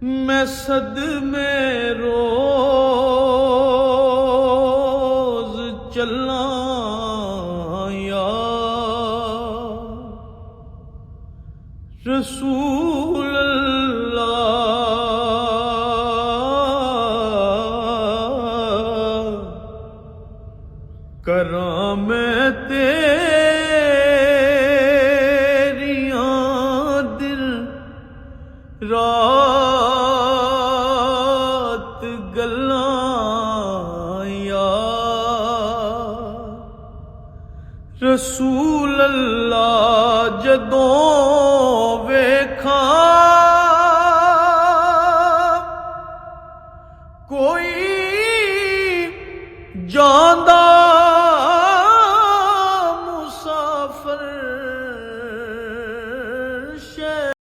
मैं सदमे रोज चला यार रसूल अल्लाह करा मैं तेरियां दिल रात गल्लां यार रसूल अल्लाह जदों वेखा कोई जांदा मुसाफिर